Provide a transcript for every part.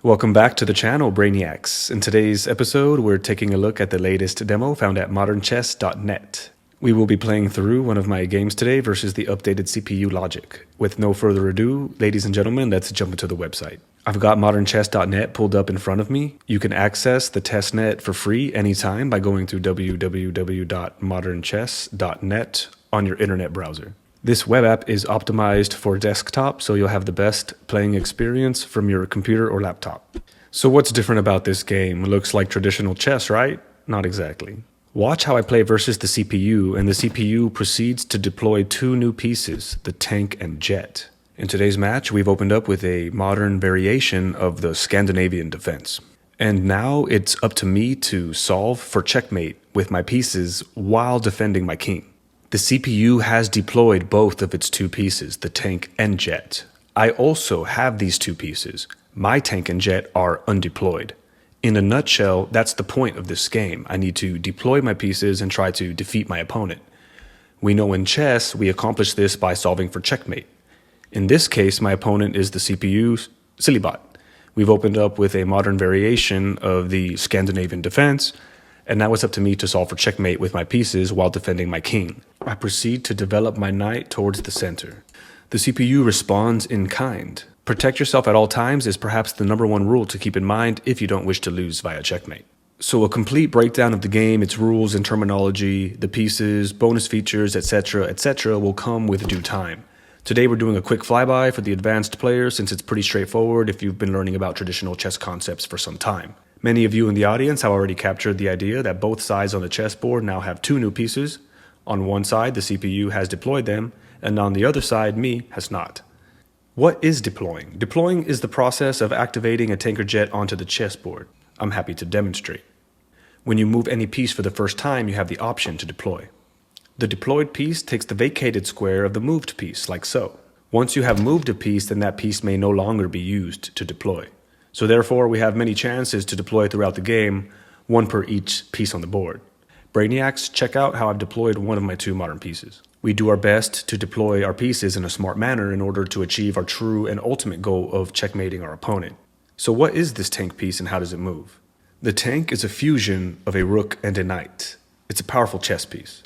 Welcome back to the channel, Brainiacs. In today's episode, we're taking a look at the latest demo found at modernchess.net. We will be playing through one of my games today versus the updated CPU logic. With no further ado, ladies and gentlemen, let's jump into the website. I've got modernchess.net pulled up in front of me. You can access the testnet for free anytime by going to www.modernchess.net on your internet browser. This web app is optimized for desktop, so you'll have the best playing experience from your computer or laptop. So what's different about this game? Looks like traditional chess, right? Not exactly. Watch how I play versus the CPU, and the CPU proceeds to deploy two new pieces, the tank and jet. In today's match, we've opened up with a modern variation of the Scandinavian defense. And now it's up to me to solve for checkmate with my pieces while defending my king. The CPU has deployed both of its two pieces, the tank and jet. I also have these two pieces. My tank and jet are undeployed. In a nutshell, that's the point of this game. I need to deploy my pieces and try to defeat my opponent. We know in chess, we accomplish this by solving for checkmate. In this case, my opponent is the CPU Silybot. We've opened up with a modern variation of the Scandinavian defense, and now it's up to me to solve for checkmate with my pieces while defending my king. I proceed to develop my knight towards the center. The CPU responds in kind. Protect yourself at all times is perhaps the #1 rule to keep in mind if you don't wish to lose via checkmate. So a complete breakdown of the game, its rules and terminology, the pieces, bonus features, etc. will come with due time. Today we're doing a quick flyby for the advanced players since it's pretty straightforward if you've been learning about traditional chess concepts for some time. Many of you in the audience have already captured the idea that both sides on the chessboard now have two new pieces. On one side, the CPU has deployed them, and on the other side, me has not. What is deploying? Deploying is the process of activating a tank or jet onto the chessboard. I'm happy to demonstrate. When you move any piece for the first time, you have the option to deploy. The deployed piece takes the vacated square of the moved piece, like so. Once you have moved a piece, then that piece may no longer be used to deploy. So therefore, we have many chances to deploy throughout the game, one per each piece on the board. Brainiacs, check out how I've deployed one of my two modern pieces. We do our best to deploy our pieces in a smart manner in order to achieve our true and ultimate goal of checkmating our opponent. So what is this tank piece and how does it move? The tank is a fusion of a rook and a knight. It's a powerful chess piece.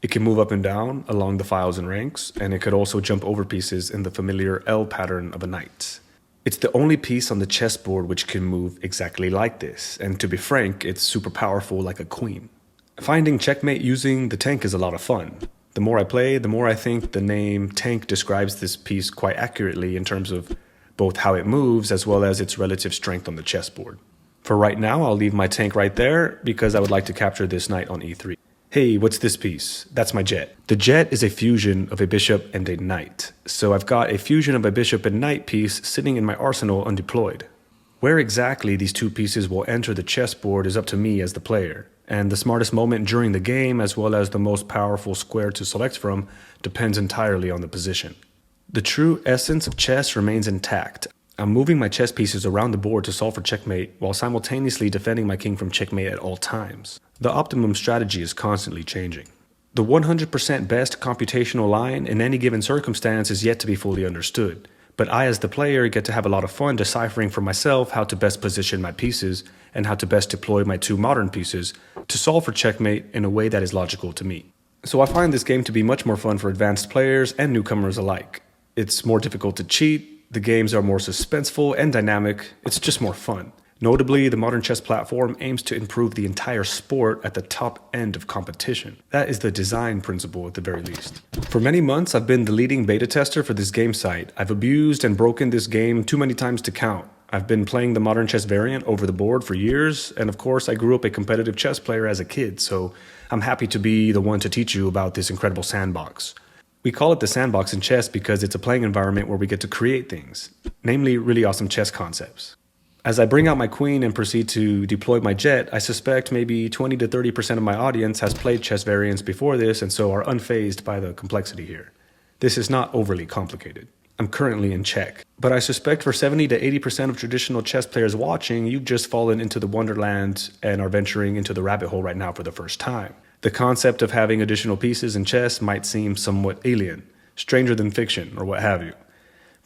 It can move up and down along the files and ranks, and it could also jump over pieces in the familiar L pattern of a knight. It's the only piece on the chessboard which can move exactly like this, and to be frank, it's super powerful like a queen. Finding checkmate using the tank is a lot of fun. The more I play, the more I think the name tank describes this piece quite accurately in terms of both how it moves as well as its relative strength on the chessboard. For right now, I'll leave my tank right there because I would like to capture this knight on e3. Hey, what's this piece? That's my jet. The jet is a fusion of a bishop and a knight. So I've got a fusion of a bishop and knight piece sitting in my arsenal undeployed. Where exactly these two pieces will enter the chessboard is up to me as the player. And the smartest moment during the game, as well as the most powerful square to select from, depends entirely on the position. The true essence of chess remains intact. I'm moving my chess pieces around the board to solve for checkmate while simultaneously defending my king from checkmate at all times. The optimum strategy is constantly changing. The 100% best computational line in any given circumstance is yet to be fully understood, but I as the player get to have a lot of fun deciphering for myself how to best position my pieces and how to best deploy my two modern pieces to solve for checkmate in a way that is logical to me. So I find this game to be much more fun for advanced players and newcomers alike. It's more difficult to cheat, the games are more suspenseful and dynamic, it's just more fun. Notably, the modern chess platform aims to improve the entire sport at the top end of competition. That is the design principle at the very least. For many months, I've been the leading beta tester for this game site. I've abused and broken this game too many times to count. I've been playing the modern chess variant over the board for years, and of course I grew up a competitive chess player as a kid, so I'm happy to be the one to teach you about this incredible sandbox. We call it the sandbox in chess because it's a playing environment where we get to create things, namely really awesome chess concepts. As I bring out my queen and proceed to deploy my jet, I suspect maybe 20 to 30% of my audience has played chess variants before this and so are unfazed by the complexity here. This is not overly complicated. I'm currently in check, but I suspect for 70 to 80% of traditional chess players watching, you've just fallen into the wonderland and are venturing into the rabbit hole right now for the first time. The concept of having additional pieces in chess might seem somewhat alien, stranger than fiction, or what have you.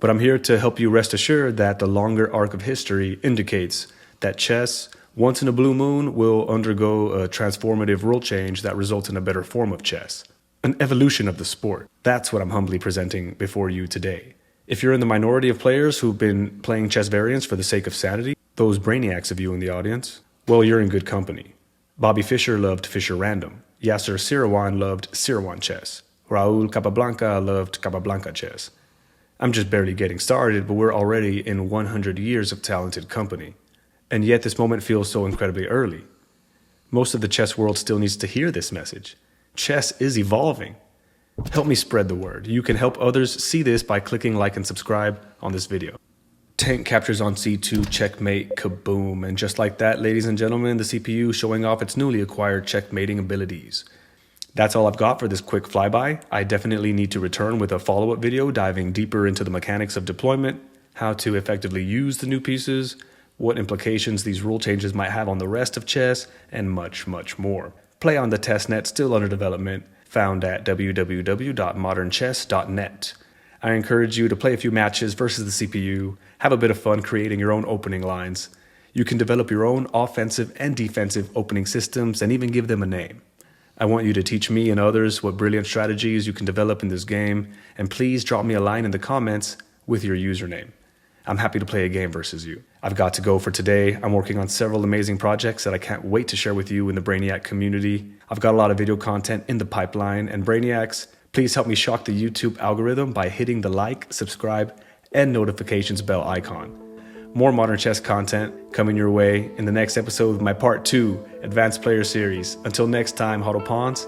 But I'm here to help you rest assured that the longer arc of history indicates that chess, once in a blue moon, will undergo a transformative rule change that results in a better form of chess. An evolution of the sport. That's what I'm humbly presenting before you today. If you're in the minority of players who've been playing chess variants for the sake of sanity, those brainiacs of you in the audience, well, you're in good company. Bobby Fischer loved Fischer Random. Yasser Seirawan loved Seirawan chess. Raul Capablanca loved Capablanca chess. I'm just barely getting started, but we're already in 100 years of talented company. And yet this moment feels so incredibly early. Most of the chess world still needs to hear this message. Chess is evolving. Help me spread the word. You can help others see this by clicking like and subscribe on this video. Tank captures on c2, checkmate, kaboom. And just like that, ladies and gentlemen, the CPU showing off its newly acquired checkmating abilities. That's all I've got for this quick flyby. I definitely need to return with a follow-up video diving deeper into the mechanics of deployment, how to effectively use the new pieces, what implications these rule changes might have on the rest of chess, and much, much more. Play on the testnet still under development, found at www.modernchess.net. I encourage you to play a few matches versus the CPU, have a bit of fun creating your own opening lines. You can develop your own offensive and defensive opening systems and even give them a name. I want you to teach me and others what brilliant strategies you can develop in this game, and please drop me a line in the comments with your username. I'm happy to play a game versus you. I've got to go for today. I'm working on several amazing projects that I can't wait to share with you in the Brainiac community. I've got a lot of video content in the pipeline, and Brainiacs, please help me shock the YouTube algorithm by hitting the like, subscribe, and notifications bell icon. More modern chess content coming your way in the next episode of my part 2 Advanced Player Series. Until next time, Huddle Pawns,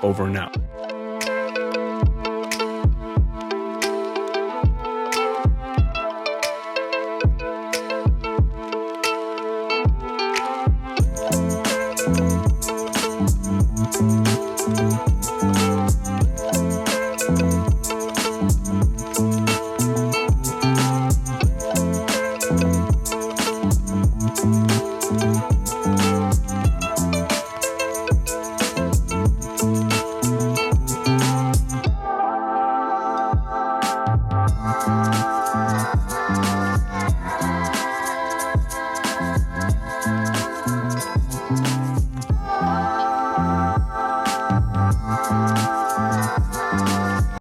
over and out.